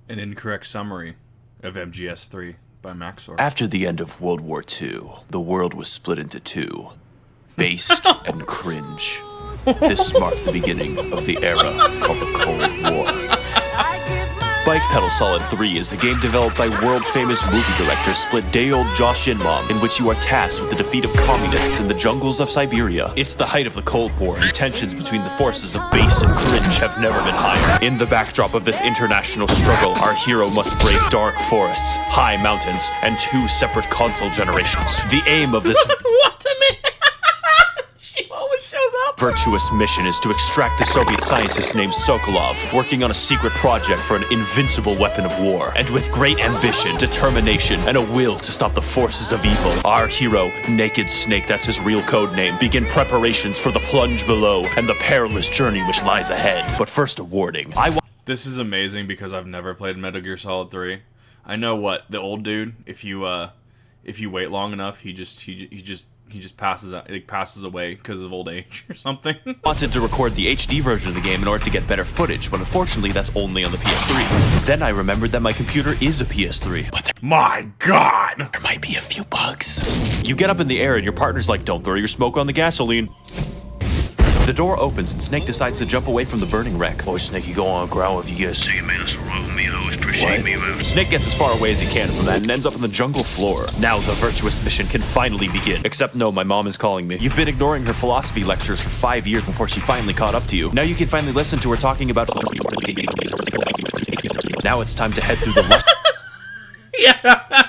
An incorrect summary of MGS3 by Max0r. After the end of World War II, the world was split into two. Based and cringe. This marked the beginning of the era called the Cold War. Bike Pedal Solid 3 is a game developed by world-famous movie director split-day-old Josh Inmam, in which you are tasked with the defeat of communists in the jungles of Siberia. It's the height of the Cold War, and tensions between the forces of based and cringe have never been higher. In the backdrop of this international struggle, our hero must brave dark forests, high mountains, and two separate console generations. The aim of this What a minute! She always shows up! virtuous mission is to extract the Soviet scientist named Sokolov, working on a secret project for an invincible weapon of war. And with great ambition, determination, and a will to stop the forces of evil, our hero, Naked Snake, that's his real code name, begin preparations for the plunge below and the perilous journey which lies ahead. But first, a warning. This is amazing because I've never played Metal Gear Solid 3. I know what the old dude, if you wait long enough, he just passes away because of old age or something. Wanted to record the HD version of the game in order to get better footage, but unfortunately that's only on the PS3. Then I remembered that my computer is a PS3. But My God! there might be a few bugs. You get up in the air and your partner's like, don't throw your smoke on the gasoline. The door opens and Snake decides to jump away from the burning wreck. Oh, Snake, you go on ground if you guess. So you made us roll me, I always appreciate me, bro. Snake gets as far away as he can from that and ends up on the jungle floor. Now the virtuous mission can finally begin. Except no, my mom is calling me. You've been ignoring her philosophy lectures for 5 years before she finally caught up to you. Now you can finally listen to her talking about... Now it's time to head through the... Yeah!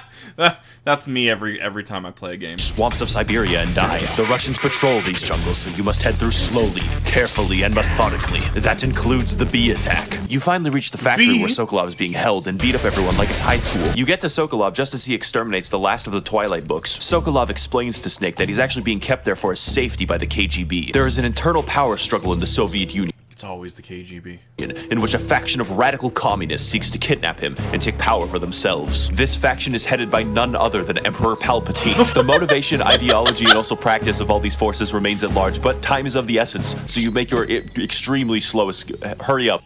That's me every time I play a game. swamps of Siberia and die. The Russians patrol these jungles, and you must head through slowly, carefully, and methodically. That includes the bee attack. You finally reach the factory where Sokolov is being held and beat up everyone like it's high school. You get to Sokolov just as he exterminates the last of the Twilight books. Sokolov explains to Snake that he's actually being kept there for his safety by the KGB. There is an internal power struggle in the Soviet Union, It's always the KGB. in which a faction of radical communists seeks to kidnap him and take power for themselves. This faction is headed by none other than Emperor Palpatine. The motivation, ideology, and also practice of all these forces remains at large, but time is of the essence, so you make your extremely slowest... Hurry up.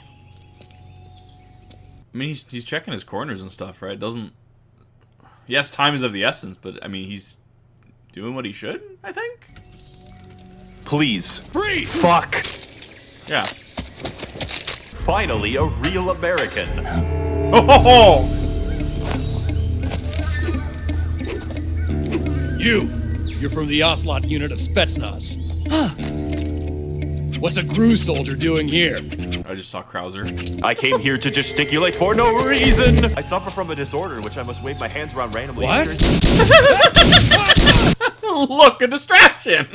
I mean, he's checking his corners and stuff, right? Doesn't... Yes, time is of the essence, but, I mean, he's doing what he should, I think? Please. Free! Fuck! Yeah. Finally, a real American. Oh! You're from the Ocelot unit of Spetsnaz. What's a GRU soldier doing here? I just saw Krauser. I came here to gesticulate for no reason. I suffer from a disorder in which I must wave my hands around randomly. What? Look, a distraction!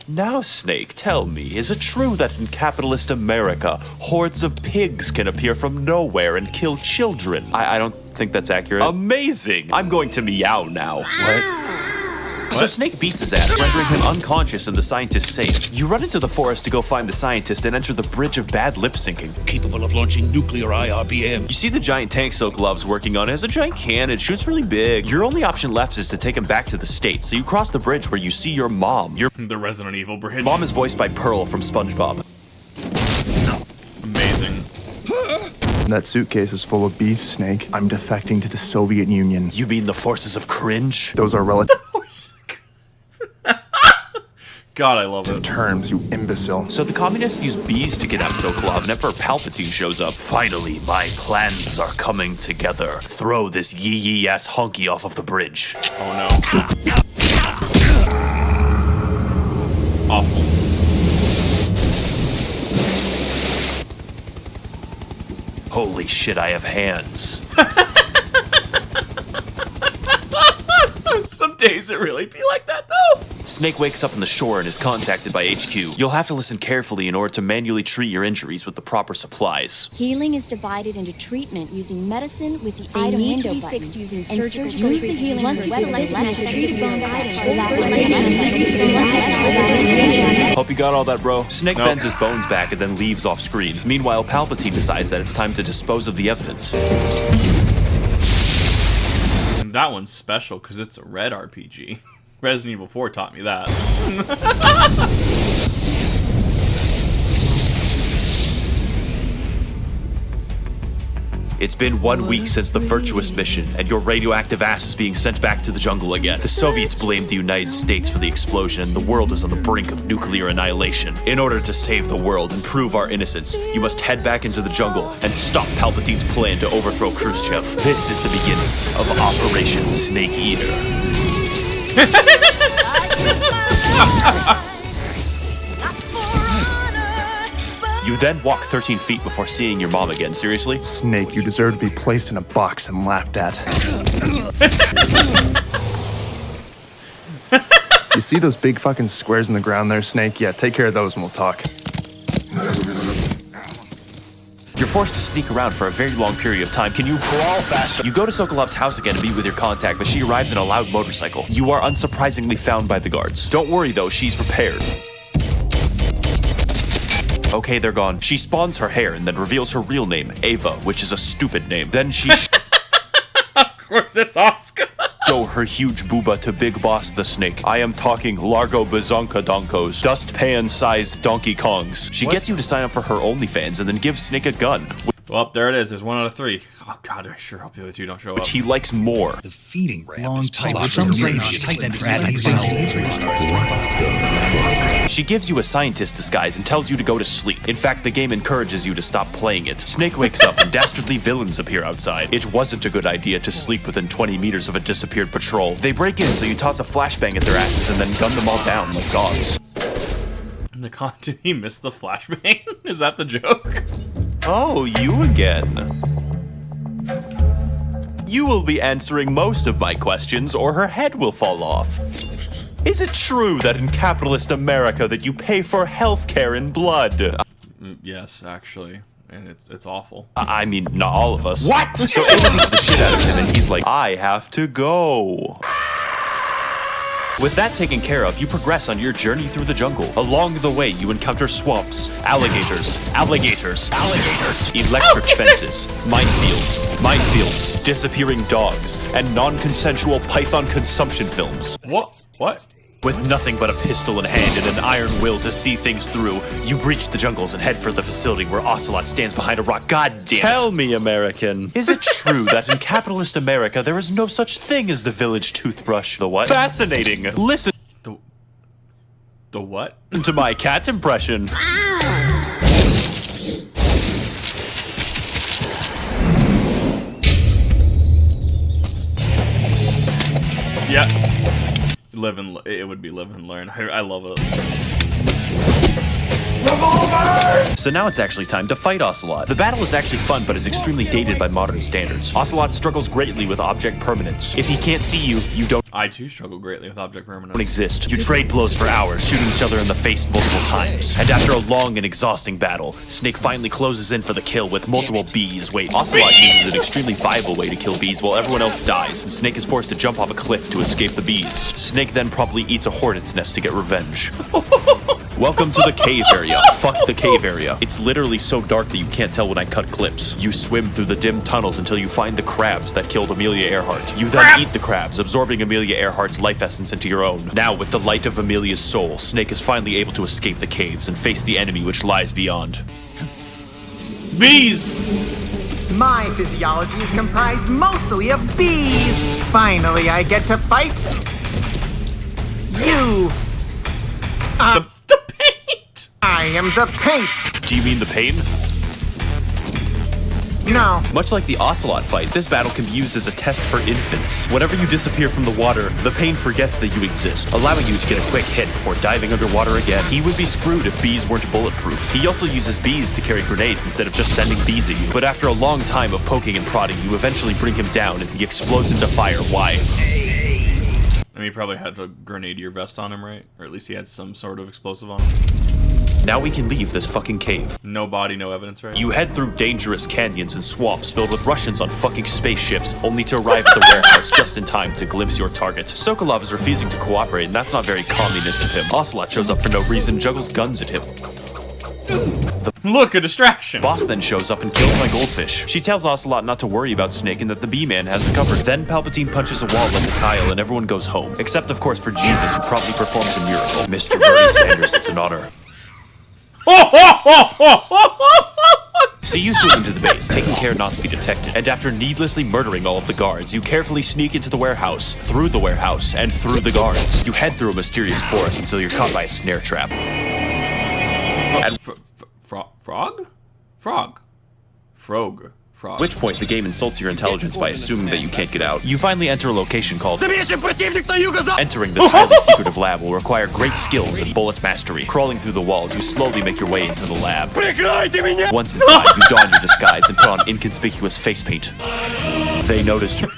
Now, Snake, tell me, is it true that in capitalist America, hordes of pigs can appear from nowhere and kill children? I don't think that's accurate. Amazing! I'm going to meow now. What? So Snake beats his ass, rendering him unconscious and the scientist safe. You run into the forest to go find the scientist and enter the bridge of bad lip syncing. Capable of launching nuclear IRBM. You see the giant tank Sokolov's working on. It has a giant cannon, it shoots really big. Your only option left is to take him back to the States, so you cross the bridge where you see your mom. Your The Resident Evil bridge. mom is voiced by Pearl from SpongeBob. Amazing. That suitcase is full of bees, Snake. I'm defecting to the Soviet Union. You mean the forces of cringe? Those are relative God, I love it. terms, you imbecile. So the communists use bees to kidnap Sokolov, and Emperor Palpatine shows up. Finally, my plans are coming together. Throw this yee-yee ass honky off of the bridge. Oh no. Awful. Holy shit, I have hands. Some days it really be like that, though. Snake wakes up on the shore and is contacted by HQ. You'll have to listen carefully in order to manually treat your injuries with the proper supplies. Healing is divided into treatment using medicine with the item window button. Fixed using surgical treatment. The healing once Hope you got all that, bro. Snake bends his bones back and then leaves off screen. Meanwhile, Palpatine decides that it's time to dispose of the evidence. And that one's special because it's a red RPG. Resident Evil 4 taught me that. It's been 1 week since the Virtuous mission, and your radioactive ass is being sent back to the jungle again. The Soviets blamed the United States for the explosion, and the world is on the brink of nuclear annihilation. In order to save the world and prove our innocence, you must head back into the jungle and stop Palpatine's plan to overthrow Khrushchev. This is the beginning of Operation Snake Eater. You then walk 13 feet before seeing your mom again. Seriously? Snake, you deserve to be placed in a box and laughed at. You see those big fucking squares in the ground there, Snake? Yeah, take care of those and we'll talk. You're forced to sneak around for a very long period of time. Can you crawl faster? You go to Sokolov's house again to meet with your contact, but she arrives in a loud motorcycle. You are unsurprisingly found by the guards. Don't worry though, she's prepared. Okay, they're gone. She spawns her hair and then reveals her real name, Ava, which is a stupid name. Then she Of course, it's Oscar. show her huge booba to Big Boss the Snake. I am talking Largo Bazonka Donkos, dustpan-sized Donkey Kongs. She gets you to sign up for her OnlyFans and then gives Snake a gun, Well, there it is. There's 1 out of 3. Oh god, I sure hope the other 2 don't show up. which he likes more. The feeding ramp Long is tight locked some in range, tight and She gives you a scientist disguise and tells you to go to sleep. In fact, the game encourages you to stop playing it. Snake wakes up and dastardly villains appear outside. It wasn't a good idea to sleep within 20 meters of a disappeared patrol. They break in, so you toss a flashbang at their asses and then gun them all down like dogs. Did he miss the flashbang? Is that the joke? Oh, you again. You will be answering most of my questions or her head will fall off. Is it true that in capitalist America that you pay for healthcare in blood? Yes, actually. And it's awful. I mean, not all of us. What? So Ava beats the shit out of him and he's like, I have to go. With that taken care of, you progress on your journey through the jungle. Along the way, you encounter swamps, alligators, electric fences, minefields, disappearing dogs, and non-consensual python consumption films. What? With nothing but a pistol in hand and an iron will to see things through, you breach the jungles and head for the facility where Ocelot stands behind a rock. God damn it. Tell me, American, is it true that in capitalist America there is no such thing as the village toothbrush? The what? Fascinating. Listen The what? to my cat impression. Yeah. It would be live and learn. I love it. So now it's actually time to fight Ocelot. The battle is actually fun, but is extremely dated by modern standards. Ocelot struggles greatly with object permanence. If he can't see you, you don't I too struggle greatly with object permanence. exist. You trade blows for hours, shooting each other in the face multiple times. And after a long and exhausting battle, Snake finally closes in for the kill with multiple bees. Wait, Ocelot uses an extremely viable way to kill bees while everyone else dies, and Snake is forced to jump off a cliff to escape the bees. Snake then promptly eats a hornet's nest to get revenge. Welcome to the cave area. Fuck the cave area. It's literally so dark that you can't tell when I cut clips. You swim through the dim tunnels until you find the crabs that killed Amelia Earhart. You then eat the crabs, absorbing Amelia Earhart's life essence into your own. Now, with the light of Amelia's soul, Snake is finally able to escape the caves and face the enemy which lies beyond. Bees! My physiology is comprised mostly of bees. Finally, I get to fight you. The paint! I am the paint. Do you mean the pain? No. Much like the Ocelot fight, this battle can be used as a test for infants. Whenever you disappear from the water, the pain forgets that you exist, allowing you to get a quick hit before diving underwater again. He would be screwed if bees weren't bulletproof. He also uses bees to carry grenades instead of just sending bees at you. But after a long time of poking and prodding, you eventually bring him down and he explodes into fire. Why? I mean, he probably had a grenadier vest on him, right? Or at least he had some sort of explosive on him. Now we can leave this fucking cave. No body, no evidence, right? You head through dangerous canyons and swamps filled with Russians on fucking spaceships, only to arrive at the warehouse just in time to glimpse your target. Sokolov is refusing to cooperate, and that's not very communist of him. Ocelot shows up for no reason, juggles guns at him. Look, a distraction! Boss then shows up and kills my goldfish. She tells Ocelot not to worry about Snake and that the Bee-Man has it covered. Then Palpatine punches a wall like a Kyle and everyone goes home. Except, of course, for Jesus, who promptly performs a miracle. Mr. Bernie Sanders, it's an honor. See you swing into the base, taking care not to be detected. And after needlessly murdering all of the guards, you carefully sneak into the warehouse, through the warehouse, and through the guards. You head through a mysterious forest until you're caught by a snare trap. At which point, the game insults your intelligence by assuming that you can't get out. You finally enter a location called... Entering this highly secretive lab will require great skills and bullet mastery. Crawling through the walls, you slowly make your way into the lab. Once inside, you don your disguise and put on inconspicuous face paint. They noticed you.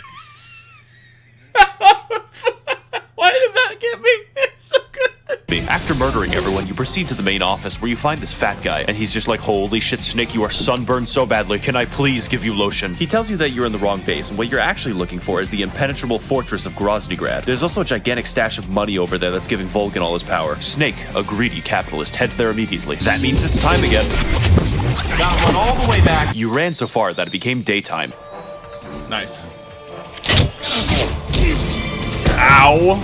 Why did that get me? It's so good. After murdering everyone, you proceed to the main office where you find this fat guy, and he's just like, holy shit, Snake, you are sunburned so badly. Can I please give you lotion? He tells you that you're in the wrong base, and what you're actually looking for is the impenetrable fortress of Groznygrad. There's also a gigantic stash of money over there that's giving Volgan all his power. Snake, a greedy capitalist, heads there immediately. That means it's time again. Got one all the way back. You ran so far that it became daytime. Nice. Ow!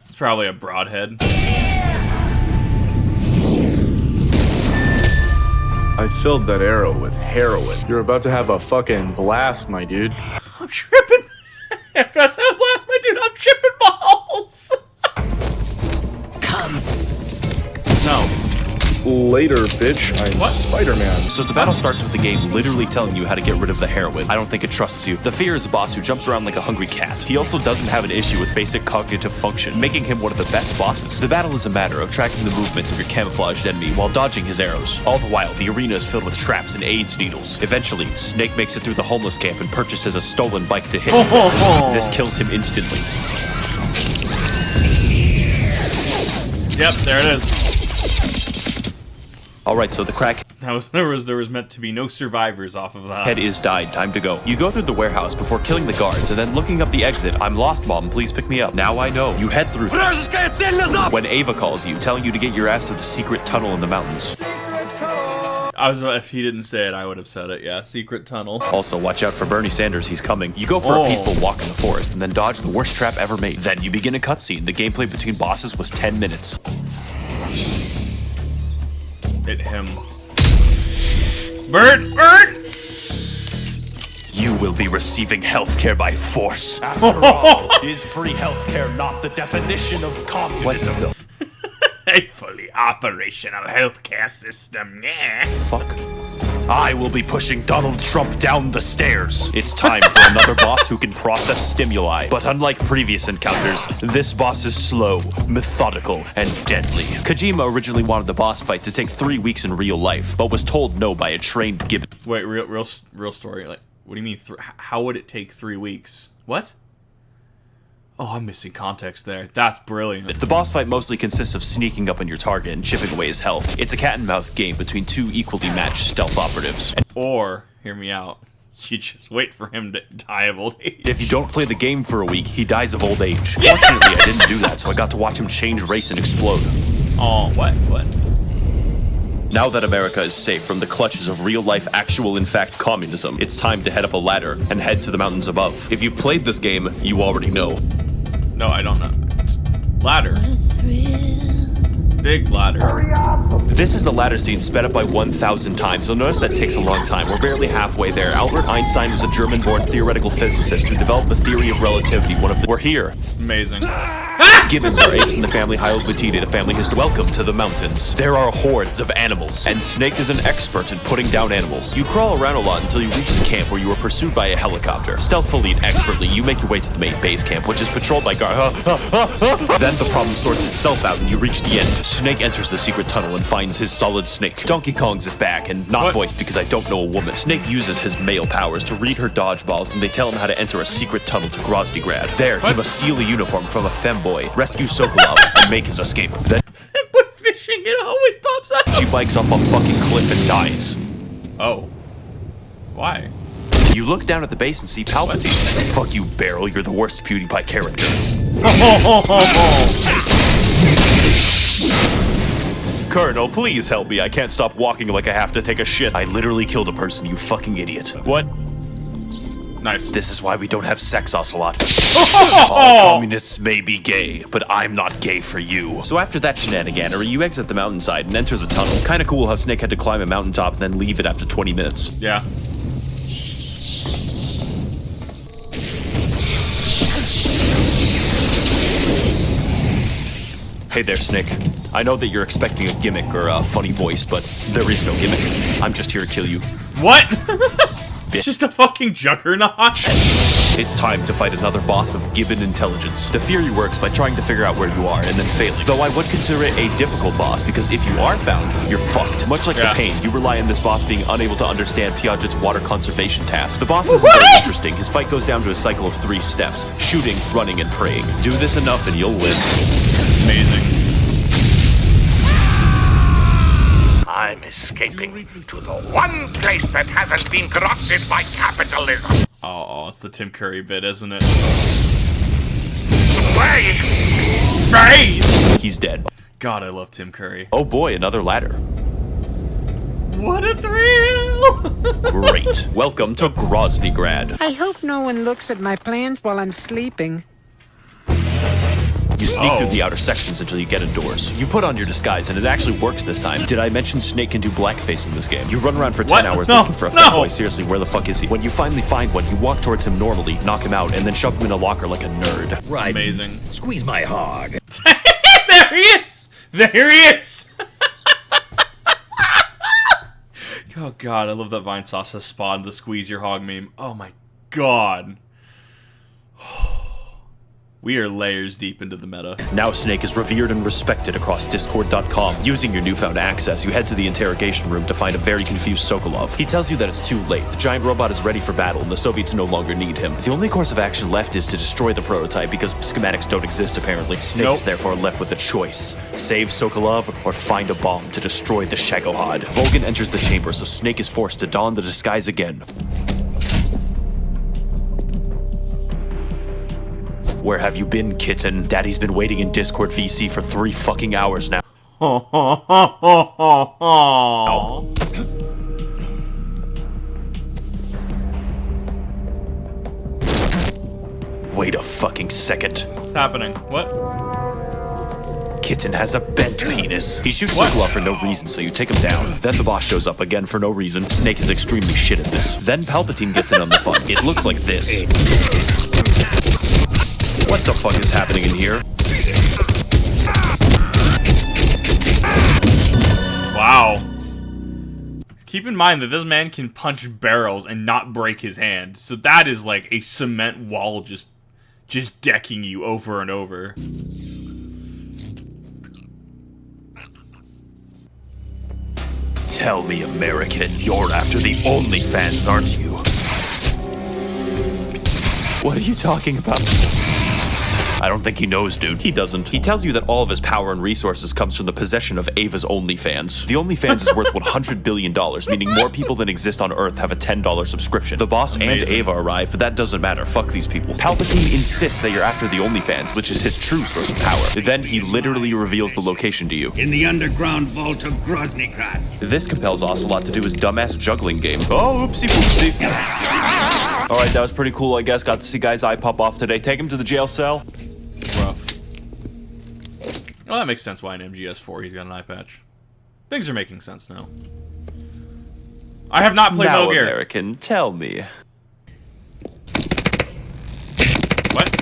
It's probably a broadhead. I filled that arrow with heroin. You're about to have a fucking blast, my dude. I'm tripping. I'm about to have a blast, my dude. I'm tripping balls. Come. No. Later, bitch. I'm What? Spider-Man. So the battle starts with the game literally telling you how to get rid of the heroin. I don't think it trusts you. The Fear is a boss who jumps around like a hungry cat. He also doesn't have an issue with basic cognitive function, making him one of the best bosses. The battle is a matter of tracking the movements of your camouflaged enemy while dodging his arrows. All the while, the arena is filled with traps and AIDS needles. Eventually, Snake makes it through the homeless camp and purchases a stolen bike to hit him. This kills him instantly. Yep, there it is. Alright, so the crack There was meant to be no survivors off of that. head is died. Time to go. You go through the warehouse before killing the guards, and then looking up the exit. I'm lost, Mom. Please pick me up. Now I know. You head through. When Ava calls you, telling you to get your ass to the secret tunnel in the mountains. If he didn't say it, I would have said it. Yeah, secret tunnel. Also, watch out for Bernie Sanders. He's coming. You go for a peaceful walk in the forest, and then dodge the worst trap ever made. Then you begin a cutscene. The gameplay between bosses was 10 minutes. Hit him. Bert! You will be receiving healthcare by force. After all, is free healthcare not the definition of communism? A fully operational healthcare system, yeah. Fuck. I will be pushing Donald Trump down the stairs. It's time for another boss who can process stimuli. But unlike previous encounters, this boss is slow, methodical, and deadly. Kojima originally wanted the boss fight to take 3 weeks in real life, but was told no by a trained gibbon. Wait, real story. Like, what do you mean? How would it take 3 weeks? What? Oh, I'm missing context there. That's brilliant. The boss fight mostly consists of sneaking up on your target and chipping away his health. It's a cat and mouse game between two equally matched stealth operatives. Or, hear me out, you just wait for him to die of old age. If you don't play the game for a week, he dies of old age. Fortunately, I didn't do that, so I got to watch him change race and explode. Oh, what? Now that America is safe from the clutches of real-life, actual-in-fact communism, it's time to head up a ladder and head to the mountains above. If you've played this game, you already know. No, I don't know. Ladder. Big ladder. This is the ladder scene sped up by 1,000 times. You'll notice that takes a long time. We're barely halfway there. Albert Einstein was a German-born theoretical physicist who developed the theory of relativity. We're here. Amazing. Gibbons are apes in the family Hylobatida, the family history. Welcome to the mountains. There are hordes of animals, and Snake is an expert in putting down animals. You crawl around a lot until you reach the camp where you are pursued by a helicopter. Stealthily and expertly, you make your way to the main base camp, which is patrolled by guards. Then the problem sorts itself out, and you reach the end. Snake enters the secret tunnel and finds his solid snake. Donkey Kong's his back, and not voiced because I don't know a woman. Snake uses his male powers to read her dodgeballs, and they tell him how to enter a secret tunnel to Groznygrad. There, he must steal a uniform from a femboy, rescue Sokolov, and make his escape. Then When fishing, it always pops up. she bikes off a fucking cliff and dies. Oh. Why? You look down at the base and see Palpatine. Fuck you, Barrel, you're the worst PewDiePie character. Colonel, please help me. I can't stop walking like I have to take a shit. I literally killed a person, you fucking idiot. What? Nice. This is why we don't have sex, Ocelot. All communists may be gay, but I'm not gay for you. So after that shenaniganery, you exit the mountainside and enter the tunnel. Kinda cool how Snake had to climb a mountaintop and then leave it after 20 minutes. Yeah. Hey there, Snake. I know that you're expecting a gimmick or a funny voice, but there is no gimmick. I'm just here to kill you. What? It's just a fucking juggernaut. It's time to fight another boss of gibbon intelligence. The theory works by trying to figure out where you are and then failing. Though I would consider it a difficult boss because if you are found, you're fucked. Much like the pain, you rely on this boss being unable to understand Piaget's water conservation task. The boss isn't very interesting. His fight goes down to a cycle of 3 steps: shooting, running, and praying. Do this enough and you'll win. Amazing. I'm escaping to the one place that hasn't been corrupted by capitalism. Oh, it's the Tim Curry bit, isn't it? Space! He's dead. God, I love Tim Curry. Oh boy, another ladder. What a thrill! Great. Welcome to Groznygrad. I hope no one looks at my plans while I'm sleeping. You sneak through the outer sections until you get indoors. You put on your disguise, and it actually works this time. Did I mention Snake can do blackface in this game? You run around for 10 hours looking for a fanboy. Seriously, where the fuck is he? When you finally find one, you walk towards him normally, knock him out, and then shove him in a locker like a nerd. Right. Amazing. Squeeze my hog. There he is! There he is! Oh god, I love that Vine Sauce has spawned the squeeze your hog meme. Oh my god. We are layers deep into the meta. Now Snake is revered and respected across Discord.com. Using your newfound access, you head to the interrogation room to find a very confused Sokolov. He tells you that it's too late. The giant robot is ready for battle, and the Soviets no longer need him. The only course of action left is to destroy the prototype, because schematics don't exist, apparently. Snake is therefore left with a choice. Save Sokolov, or find a bomb to destroy the Shagohod. Volgin enters the chamber, so Snake is forced to don the disguise again. Where have you been, kitten? Daddy's been waiting in Discord VC for 3 fucking hours now. Wait a fucking second. What's happening? What? Kitten has a bent penis. He shoots Sokolov for no reason, so you take him down. Then the boss shows up again for no reason. Snake is extremely shit at this. Then Palpatine gets in on the fun. It looks like this. What the fuck is happening in here? Wow. Keep in mind that this man can punch barrels and not break his hand. So that is like a cement wall just decking you over and over. Tell me, American, you're after the OnlyFans, aren't you? What are you talking about? I don't think he knows, dude. He doesn't. He tells you that all of his power and resources comes from the possession of Ava's OnlyFans. The OnlyFans is worth $100 billion, meaning more people than exist on Earth have a $10 subscription. The boss and Ava arrive, but that doesn't matter. Fuck these people. Palpatine insists that you're after the OnlyFans, which is his true source of power. Then he literally reveals the location to you. In the underground vault of Groznygrad. This compels Ocelot to do his dumbass juggling game. Oh, oopsie poopsie. Alright, that was pretty cool, I guess. Got to see Guy's eye pop off today. Take him to the jail cell. Rough. Well, that makes sense why in MGS4 he's got an eye patch. Things are making sense now. I have not played Metal Gear. American, tell me. What?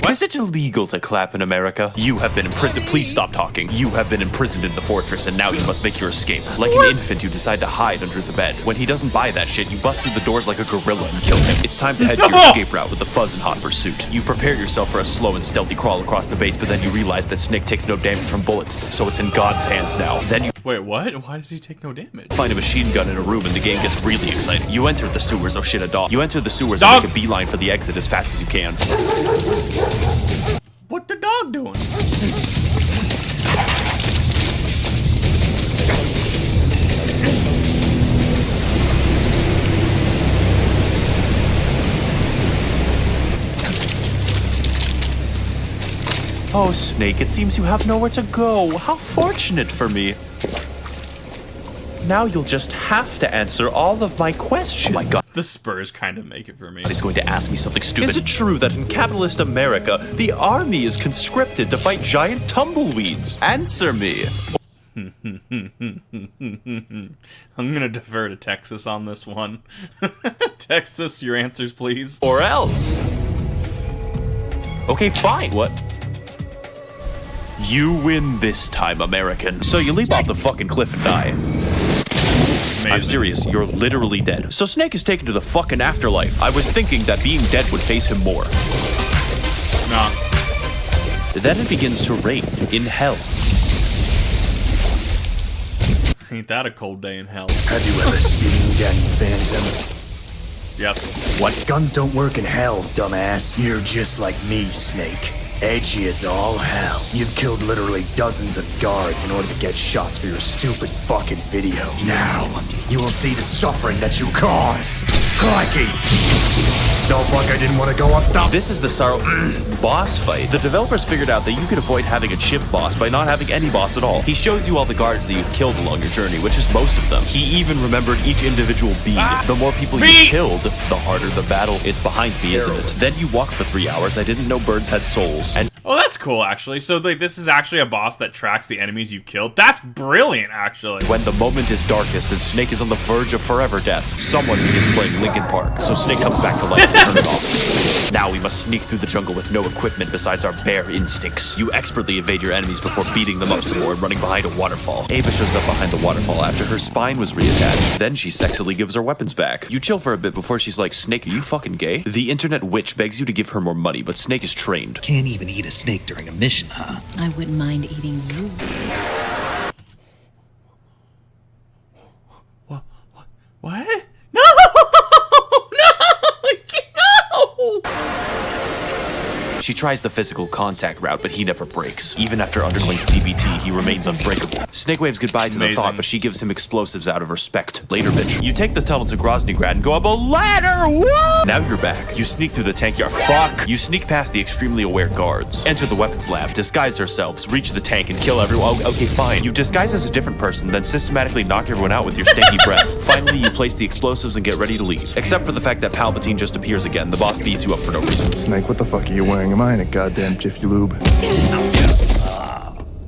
Is it illegal to clap in America? You have been imprisoned. Please stop talking. You have been imprisoned in the fortress, and now you must make your escape. Like an infant, you decide to hide under the bed. When he doesn't buy that shit, you bust through the doors like a gorilla and kill him. It's time to head to your escape route with the Fuzz in hot pursuit. You prepare yourself for a slow and stealthy crawl across the base, but then you realize that Snake takes no damage from bullets, so it's in God's hands now. Then you Wait, what? Why does he take no damage? find a machine gun in a room, and the game gets really exciting. You enter the sewers. Oh shit, a dog. You enter the sewers and make a beeline for the exit as fast as you can. What the dog doing? Oh, Snake, it seems you have nowhere to go. How fortunate for me. Now you'll just have to answer all of my questions. Oh my god. The Spurs kind of make it for me. He's going to ask me something stupid. Is it true that in capitalist America, the army is conscripted to fight giant tumbleweeds? Answer me. I'm gonna defer to Texas on this one. Texas, your answers, please. Or else. Okay, fine. What? You win this time, American. So you leap off the fucking cliff and die. Amazing. I'm serious, you're literally dead. So Snake is taken to the fucking afterlife. I was thinking that being dead would face him more. Nah. Then it begins to rain in hell. Ain't that a cold day in hell? Have you ever seen Danny Phantom? Yes. What? Guns don't work in hell, dumbass. You're just like me, Snake. Edgy as all hell. You've killed literally dozens of guards in order to get shots for your stupid fucking video. Now, you will see the suffering that you cause. Crikey! No, fuck, I didn't want to go up. Stop. This is the sorrow boss fight. The developers figured out that you could avoid having a chimp boss by not having any boss at all. He shows you all the guards that you've killed along your journey, which is most of them. He even remembered each individual bead. The more people you killed, the harder the battle. It's behind me, isn't it? Then you walk for 3 hours. I didn't know birds had souls. And oh, that's cool, actually. So, like, this is actually a boss that tracks the enemies you've killed. That's brilliant, actually. when the moment is darkest and Snake is on the verge of forever death, someone begins playing Linkin Park, so Snake comes back to life to turn it off. Now we must sneak through the jungle with no equipment besides our bare instincts. You expertly evade your enemies before beating them up some more and running behind a waterfall. Ava shows up behind the waterfall after her spine was reattached. Then she sexily gives her weapons back. You chill for a bit before she's like, Snake, are you fucking gay? The internet witch begs you to give her more money, but Snake is trained. Can't even eat a snake during a mission, huh? I wouldn't mind eating you. What? No! No! She tries the physical contact route, but he never breaks. Even after undergoing CBT, he remains unbreakable. Snake waves goodbye to the thought, but she gives him explosives out of respect. Later, bitch. You take the tunnel to Groznygrad and go up a ladder! Whoa! Now you're back. You sneak through the tank yard. Fuck! You sneak past the extremely aware guards. Enter the weapons lab, disguise yourselves, reach the tank, and kill everyone. Oh, okay, fine. You disguise as a different person, then systematically knock everyone out with your stanky breath. Finally, you place the explosives and get ready to leave. Except for the fact that Palpatine just appears again. The boss beats you up for no reason. Snake, what the fuck are you wearing? Am I in a goddamn Jiffy Lube?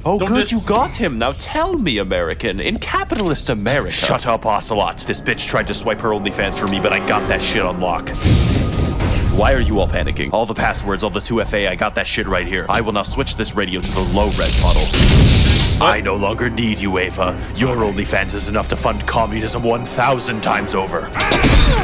Oh, good, you got him. Now tell me, American, in capitalist America. Shut up, Ocelot. This bitch tried to swipe her OnlyFans for me, but I got that shit on lock. Why are you all panicking? All the passwords, all the 2FA, I got that shit right here. I will now switch this radio to the low-res model. I no longer need you, Ava. Your OnlyFans is enough to fund communism 1,000 times over.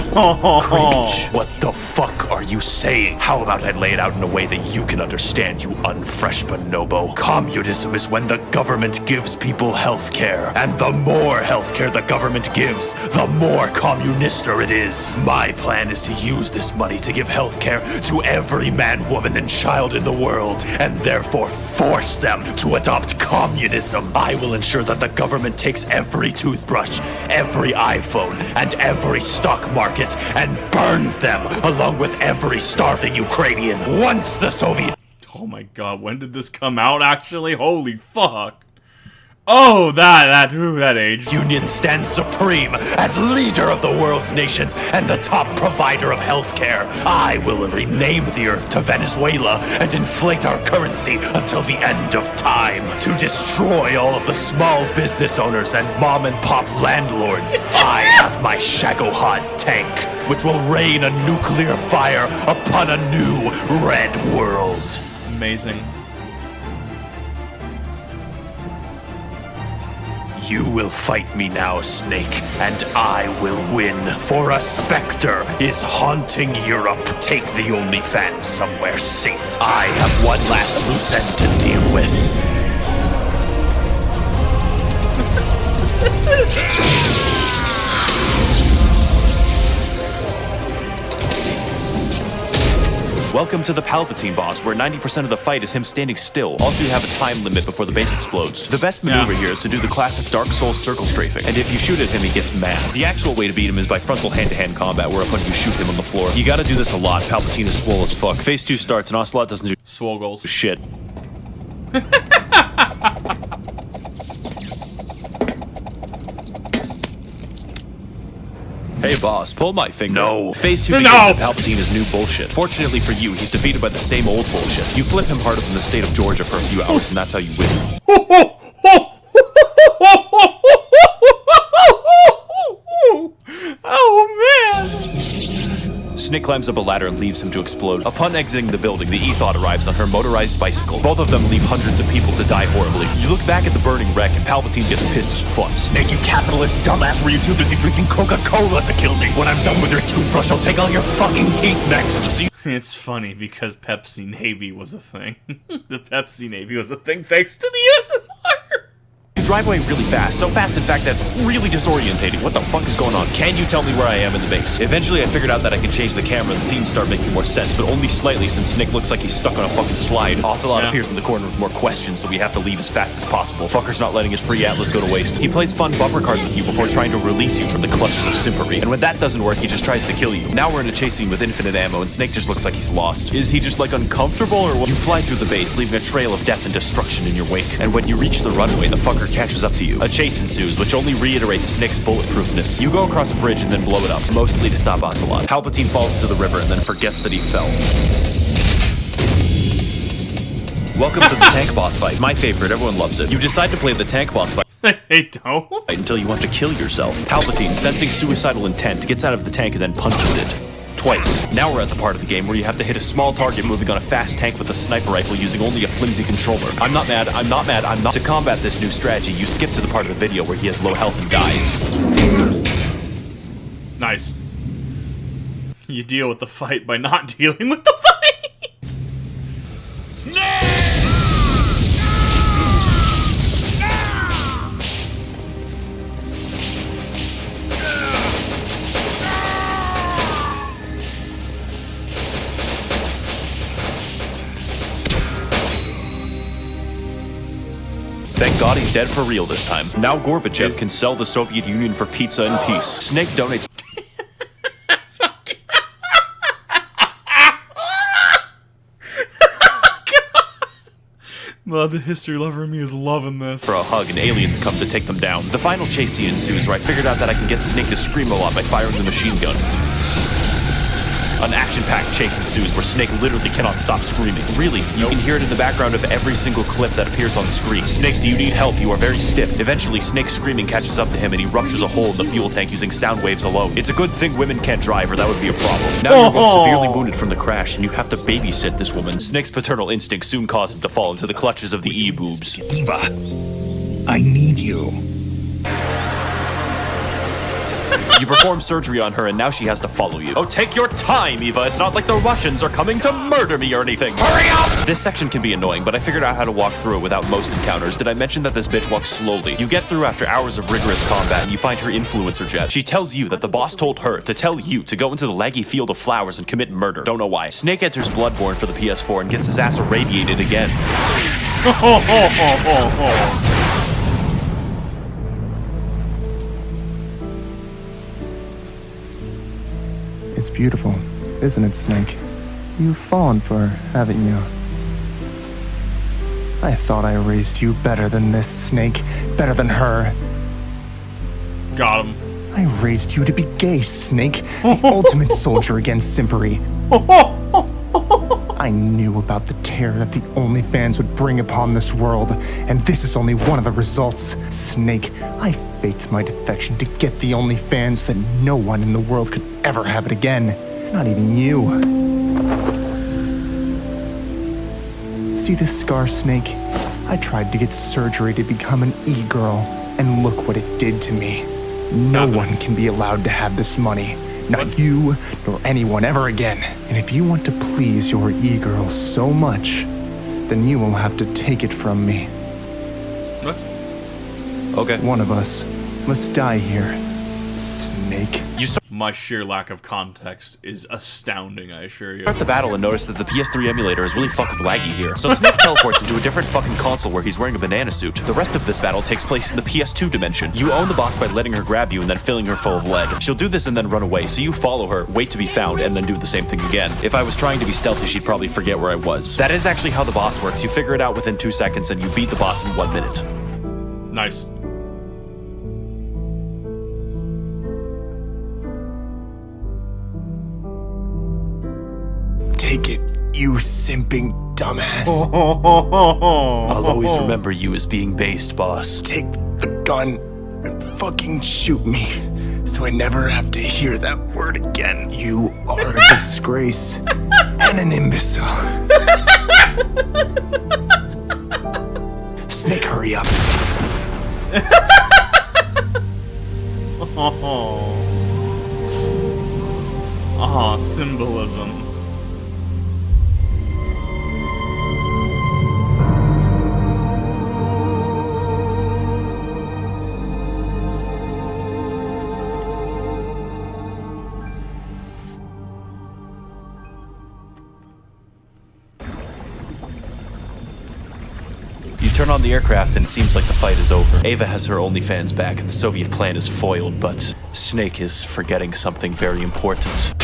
Cringe. What the fuck are you saying? How about I lay it out in a way that you can understand, you unfresh bonobo? Communism is when the government gives people healthcare, and the more healthcare the government gives, the more communister it is. My plan is to use this money to give healthcare to every man, woman, and child in the world, and therefore force them to adopt communism. I will ensure that the government takes every toothbrush, every iPhone, and every stock market and burns them along with every starving Ukrainian. Once the Soviet... Oh my god, when did this come out, actually? Holy fuck. Oh, that age. Union stands supreme as leader of the world's nations and the top provider of healthcare. I will rename the Earth to Venezuela and inflate our currency until the end of time. To destroy all of the small business owners and mom and pop landlords, I have my Shagohod tank, which will rain a nuclear fire upon a new red world. Amazing. You will fight me now, Snake, and I will win. For a specter is haunting Europe. Take the OnlyFans somewhere safe. I have one last loose end to deal with. Welcome to the Palpatine boss, where 90% of the fight is him standing still. Also, you have a time limit before the base explodes. The best maneuver here is to do the classic Dark Souls circle strafing, and if you shoot at him, he gets mad. The actual way to beat him is by frontal hand-to-hand combat, whereupon you shoot him on the floor. You gotta do this a lot. Palpatine is swole as fuck. Phase 2 starts, and Ocelot doesn't do swole goals. Shit. Hey boss, pull my finger. No. Phase 2 No. begins and Palpatine is new bullshit. Fortunately for you, he's defeated by the same old bullshit. You flip him harder than the state of Georgia for a few hours, and that's how you win. Oh man! Snick climbs up a ladder and leaves him to explode. Upon exiting the building, the E-Thought arrives on her motorized bicycle. Both of them leave hundreds of people to die horribly. You look back at the burning wreck and Palpatine gets pissed as fuck. Snake, you capitalist dumbass, were you too busy drinking Coca-Cola to kill me? When I'm done with your toothbrush, I'll take all your fucking teeth next. See? It's funny because Pepsi Navy was a thing. The Pepsi Navy was a thing thanks to the USSR. You drive away really fast, so fast in fact that's really disorientating. What the fuck is going on? Can you tell me where I am in the base? Eventually I figured out that I can change the camera and the scenes start making more sense, but only slightly since Snick looks like he's stuck on a fucking slide. Ocelot appears in the corner with more questions, so we have to leave as fast as possible. Fucker's not letting his free Atlas go to waste. He plays fun bumper cars with you before trying to release you from the clutches of Simpery, and when that doesn't work, he just tries to kill you. Now we're in a chase scene with infinite ammo, and Snake just looks like he's lost. Is he just like uncomfortable, or what? You fly through the base, leaving a trail of death and destruction in your wake, and when you reach the runway, the fucker catches up to you. A chase ensues, which only reiterates Snick's bulletproofness. You go across a bridge and then blow it up, mostly to stop Ocelot. Palpatine falls into the river and then forgets that he fell. Welcome to the tank boss fight. My favorite, everyone loves it. You decide to play the tank boss fight. They don't. Until you want to kill yourself. Palpatine, sensing suicidal intent, gets out of the tank and then punches it. Twice. Now we're at the part of the game where you have to hit a small target moving on a fast tank with a sniper rifle using only a flimsy controller. I'm not mad. To combat this new strategy, you skip to the part of the video where he has low health and dies. Nice. You deal with the fight by not dealing with the fight. Thank God he's dead for real this time. Now Gorbachev can sell the Soviet Union for pizza in peace. Snake donates... Well, the history lover in me is loving this. for a hug, and aliens come to take them down. The final chase scene ensues where I figured out that I can get Snake to scream a lot by firing the machine gun. An action-packed chase ensues where Snake literally cannot stop screaming. Really, you can hear it in the background of every single clip that appears on screen. Snake, do you need help? You are very stiff. Eventually, Snake's screaming catches up to him and he ruptures a hole in the fuel tank using sound waves alone. It's a good thing women can't drive or that would be a problem. Now you're both severely wounded from the crash and you have to babysit this woman. Snake's paternal instincts soon cause him to fall into the clutches of the E-boobs. Eva, I need you. You perform surgery on her and now she has to follow you. Oh, take your time, Eva. It's not like the Russians are coming to murder me or anything. Hurry up! This section can be annoying, but I figured out how to walk through it without most encounters. Did I mention that this bitch walks slowly? You get through after hours of rigorous combat and you find her influencer jet. She tells you that the boss told her to tell you to go into the laggy field of flowers and commit murder. Don't know why. Snake enters Bloodborne for the PS4 and gets his ass irradiated again. It's beautiful, isn't it, Snake? You've fallen for her, haven't you? I thought I raised you better than this, Snake. Better than her. Got him. I raised you to be gay, Snake. The ultimate soldier against Simpery. I knew about the terror that the OnlyFans would bring upon this world, and this is only one of the results. Snake, I faked my defection to get the OnlyFans that no one in the world could ever have it again. Not even you. See this scar, Snake? I tried to get surgery to become an e-girl, and look what it did to me. No one can be allowed to have this money. Not you, nor anyone ever again. And if you want to please your e-girl so much, then you will have to take it from me. What? Okay. One of us must die here, Snake. You My sheer lack of context is astounding, I assure you. start the battle and notice that the PS3 emulator is really fucking laggy here. So Snake teleports into a different fucking console where he's wearing a banana suit. The rest of this battle takes place in the PS2 dimension. You own the boss by letting her grab you and then filling her full of lead. She'll do this and then run away, so you follow her, wait to be found, and then do the same thing again. If I was trying to be stealthy, she'd probably forget where I was. That is actually how the boss works. You figure it out within 2 seconds and you beat the boss in 1 minute. Nice. You simping dumbass. I'll always remember you as being based, boss. Take the gun and fucking shoot me so I never have to hear that word again. You are a disgrace and an imbecile. Snake, hurry up. Oh, symbolism. You turn on the aircraft and it seems like the fight is over. Ava has her OnlyFans back and the Soviet plan is foiled, but Snake is forgetting something very important.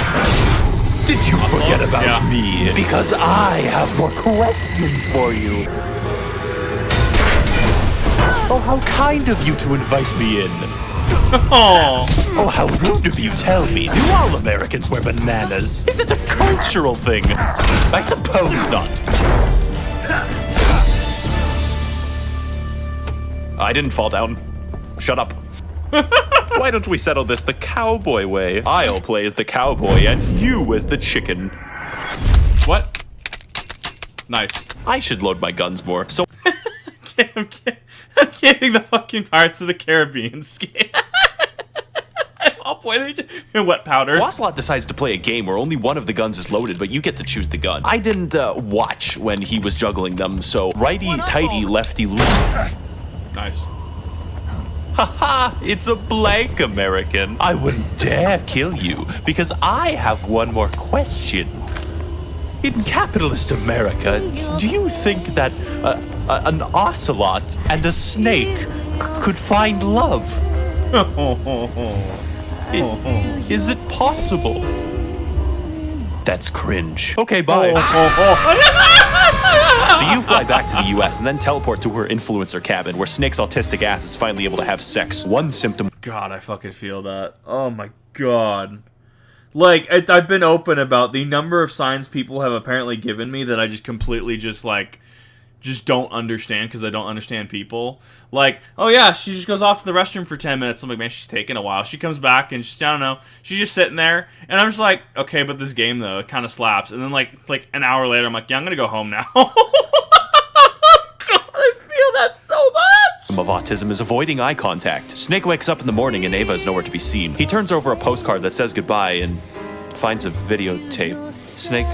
Did you forget about me? Because I have more questions for you. Oh, how kind of you to invite me in. Oh, how rude of you. Tell me, do all Americans wear bananas? Is it a cultural thing? I suppose not. I didn't fall down. Shut up. Why don't we settle this the cowboy way? I'll play as the cowboy and you as the chicken. What? Nice. I should load my guns more. So I'm getting the fucking Pirates of the Caribbean skin. I'll point it in wet powder. Ocelot decides to play a game where only one of the guns is loaded, but you get to choose the gun. I didn't watch when he was juggling them, so righty-tighty, lefty-loose. Nice. Haha, it's a blank, American. I wouldn't dare kill you, because I have one more question. In capitalist America, do you think that an ocelot and a snake could find love? Is it possible? That's cringe. Okay, bye. So you fly back to the US and then teleport to her influencer cabin where Snake's autistic ass is finally able to have sex. One symptom. God, I fucking feel that. Oh my god. Like, I've been open about the number of signs people have apparently given me that I just completely just don't understand because I don't understand people. Like, oh yeah, she just goes off to the restroom for 10 minutes. I'm like, man, she's taking a while. She comes back and she's, I don't know, she's just sitting there. And I'm just like, okay, but this game though, it kind of slaps. And then like an hour later, I'm like, yeah, I'm gonna go home now. God, I feel that so much. Of autism is avoiding eye contact. Snake wakes up in the morning and Ava is nowhere to be seen. He turns over a postcard that says goodbye and finds a videotape. Snake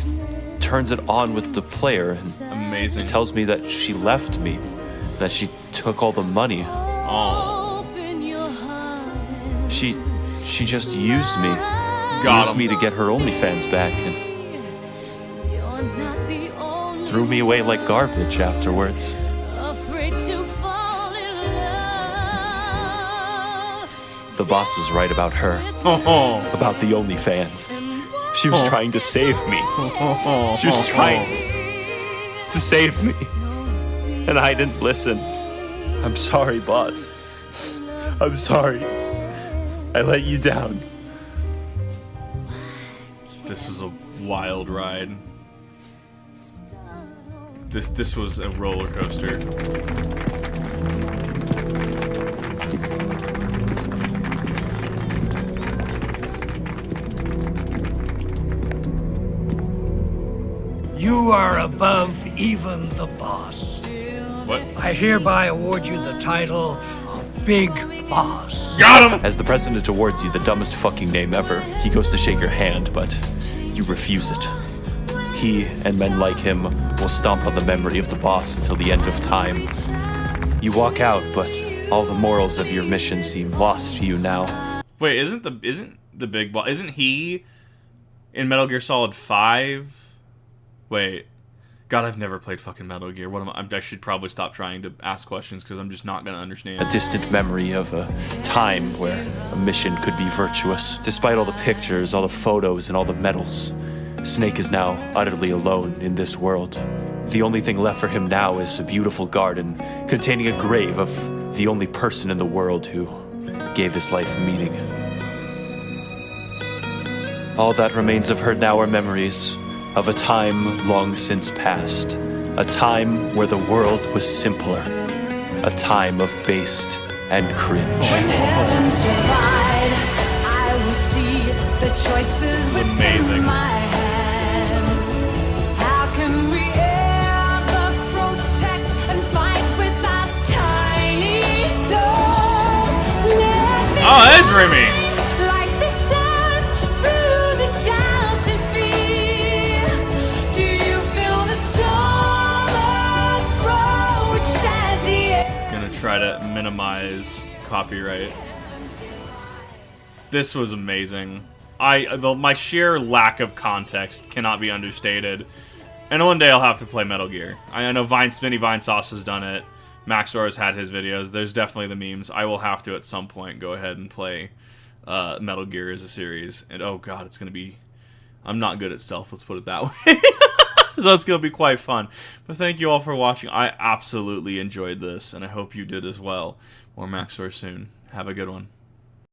turns it on with the player and amazing. It tells me that she left me, that she took all the money. Oh. She just used me. Got me to get her OnlyFans back and threw me away like garbage afterwards. The boss was right about her. About the OnlyFans. She was trying to save me. She was trying to save me. And I didn't listen. I'm sorry, boss. I'm sorry. I let you down. This was a wild ride. This was a roller coaster. You are above even the boss. What? I hereby award you the title of Big Boss. Got him! As the president awards you the dumbest fucking name ever, he goes to shake your hand, but you refuse it. He and men like him will stomp on the memory of the boss until the end of time. You walk out, but all the morals of your mission seem lost to you now. Wait, isn't the big boss? Isn't he in Metal Gear Solid 5? Wait, God, I've never played fucking Metal Gear. What am I should probably stop trying to ask questions because I'm just not gonna understand. A distant memory of a time where a mission could be virtuous. Despite all the pictures, all the photos, and all the medals, Snake is now utterly alone in this world. The only thing left for him now is a beautiful garden containing a grave of the only person in the world who gave his life meaning. All that remains of her now are memories of a time long since past, a time where the world was simpler, a time of based and cringe. When heavens divide, I will see the choices within my hands. How can we ever protect and fight with our tiny souls? Oh, that's Remy. Like the sun through the doubts and fear. Do you feel the storm approach as the air? Gonna try to minimize copyright. This was amazing. My sheer lack of context cannot be understated. And one day I'll have to play Metal Gear. I know Spinny Vine Sauce has done it. Max0r has had his videos. There's definitely the memes. I will have to at some point go ahead and play Metal Gear as a series. And oh god, it's gonna be... I'm not good at stealth, let's put it that way. So it's gonna be quite fun. But thank you all for watching. I absolutely enjoyed this, and I hope you did as well. More Max0r soon. Have a good one.